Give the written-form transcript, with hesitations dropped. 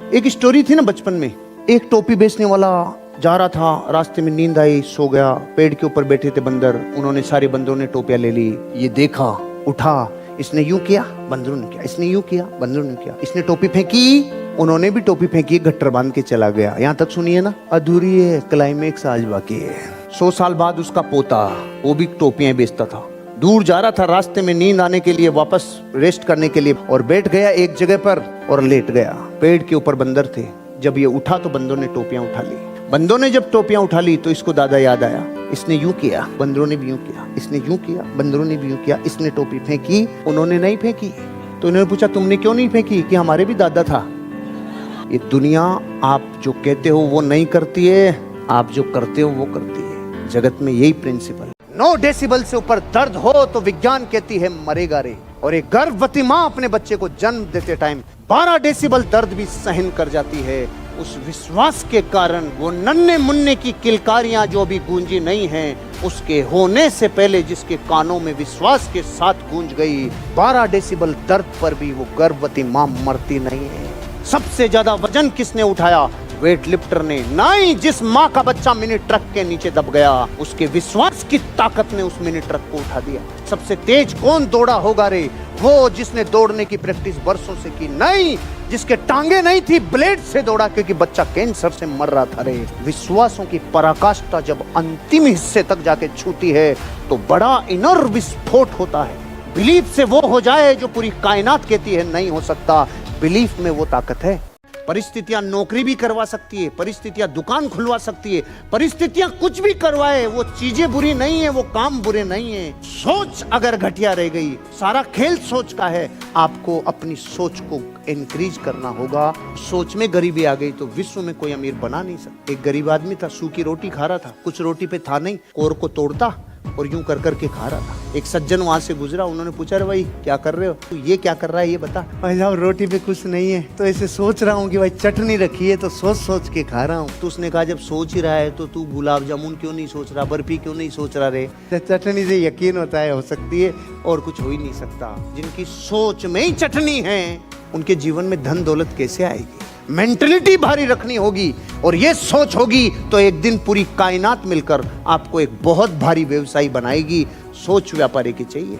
एक स्टोरी थी ना बचपन में, एक टोपी बेचने वाला जा रहा था, रास्ते में नींद आई, सो गया। पेड़ के ऊपर बैठे थे बंदर, उन्होंने सारे बंदरों ने टोपियां ले ली। ये देखा, उठा, इसने यूं किया, बंदरों ने किया, इसने यूं किया, बंदरों ने किया, इसने टोपी फेंकी, उन्होंने भी टोपी फेंकी, गट्टर बांध के चला गया। यहाँ तक सुनिए ना, अधूरी है, क्लाइमेक्स आज बाकी है। 100 साल बाद उसका पोता, वो भी टोपियां बेचता था, दूर जा रहा था, रास्ते में नींद आने के लिए, वापस रेस्ट करने के लिए, और बैठ गया एक जगह पर और लेट गया। पेड़ के ऊपर बंदर थे। जब ये उठा तो बंदरों ने टोपियां उठा ली। बंदरों ने जब टोपियां उठा ली तो इसको दादा याद आया, इसने यूं किया, बंदरों ने भी यूं किया, इसने यूं किया, बंदरों ने भी यूं किया, इसने टोपी फेंकी, उन्होंने नहीं फेंकी। तो इन्होंने पूछा, तुमने क्यों नहीं फेंकी? कि हमारे भी दादा था। ये दुनिया आप जो कहते हो वो नहीं करती है, आप जो करते हो वो करती है। जगत में यही प्रिंसिपल। 9 डेसिबल से ऊपर दर्द हो तो विज्ञान कहती है मरेगा रे। और एक गर्भवती माँ अपने बच्चे को जन्म देते टाइम 12 डेसिबल दर्द भी सहन कर जाती है। उस विश्वास के कारण वो नन्हे मुन्ने की किलकारियां जो अभी गूंजी नहीं हैं, उसके होने से पहले जिसके कानों में विश्वास के साथ गूंज गई, 12 डेसिबल दर्द पर भी वो गर्भवती माँ मरती नहीं है। सबसे ज्यादा वजन किसने उठाया? वेट लिफ्टर ने। नहीं, जिस माँ का बच्चा मिनी ट्रक के नीचे दब गया, उसके विश्वास की ताकत ने उस मिनी ट्रक को उठा दिया। सबसे तेज कौन दौड़ा होगा रे? वो जिसने दौड़ने की प्रैक्टिस बरसों से की। नहीं, जिसके टांगे नहीं थी, ब्लेड से दौड़ा क्योंकि बच्चा कैंसर से मर रहा था रे। विश्वासों की पराकाष्ठा जब अंतिम हिस्से तक जाके छूती है तो बड़ा इनर विस्फोट होता है। बिलीफ से वो हो जाए जो पूरी कायनात कहती है नहीं हो सकता। बिलीफ में वो ताकत है। परिस्थितियां नौकरी भी करवा सकती है, परिस्थितियां दुकान खुलवा सकती है, परिस्थितियां कुछ भी करवाए, वो चीजें बुरी नहीं है, वो काम बुरे नहीं है। सोच अगर घटिया रह गई, सारा खेल सोच का है। आपको अपनी सोच को इंक्रीज करना होगा। सोच में गरीबी आ गई तो विश्व में कोई अमीर बना नहीं सकता। एक गरीब आदमी था, सूखी रोटी खा रहा था, कुछ रोटी पे था नहीं, कोर को तोड़ता और यूं कर करके खा रहा था। एक सज्जन वहां से गुजरा, उन्होंने पूछा, रे भाई क्या कर रहे हो? तू ये क्या कर रहा है ये बता। भाई साहब रोटी पे कुछ नहीं है, तो ऐसे सोच रहा हूँ कि भाई चटनी रखी है तो सोच सोच के खा रहा हूँ। तो उसने कहा, जब सोच ही रहा है तो तू गुलाब जामुन क्यों नहीं सोच रहा, बर्फी क्यों नहीं सोच रहा रे? चटनी से यकीन होता है हो सकती है और कुछ हो ही नहीं सकता। जिनकी सोच में ही चटनी है उनके जीवन में धन दौलत कैसे आएगी? मेंटलिटी भारी रखनी होगी और ये सोच होगी तो एक दिन पूरी कायनात मिलकर आपको एक बहुत भारी व्यवसायी बनाएगी। सोच व्यापारी की चाहिए।